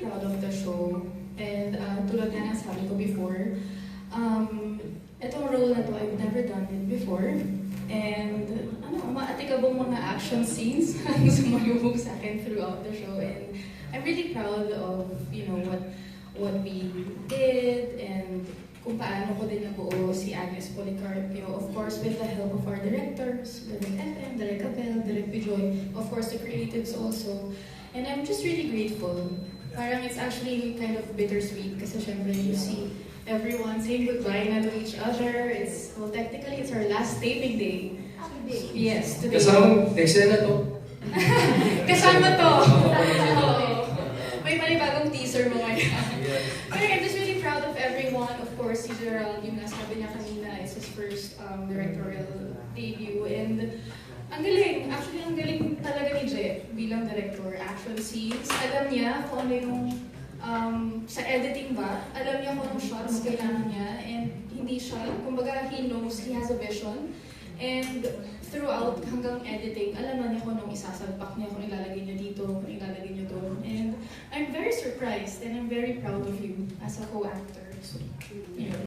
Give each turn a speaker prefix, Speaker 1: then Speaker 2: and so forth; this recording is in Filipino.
Speaker 1: proud of the show. And tulad nga ng sabi ko before, itong role na to, I've never done it before. And maatikabong mga action scenes ang sumalubog sa akin throughout the show. And I'm really proud of, what we did and kung paano ko din nabuo si Agnes Policarpio. Of course, with the help of our directors, Direk FM, Direk Abel, Direk Bijoy, of course, the creatives also. And I'm just really grateful. Parang it's actually kind of bittersweet kasi syempre you see everyone saying goodbye na to each other. Technically, it's our last taping day. Yes, today.
Speaker 2: Kasama, eksena to.
Speaker 1: Kasama to. May panibagong teaser mo ngayon. But I'm just really proud of everyone. Of course, si Gerald, yung nasabi niya kanina, is his first directorial debut. And ang galing. Actually, ang galing talaga ni Jet bilang director. Action scenes. Alam niya kung ano yung sa editing ba, alam niya kung anong shots kailangan niya. And hindi siya, kumbaga, he knows, he has a vision. And throughout, hanggang editing, alam na niya kung anong isasalpak niya, kung ilalagay niya dito, kung ilalagay niya doon. And I'm very surprised and I'm very proud of you as a co-actor. So, yun.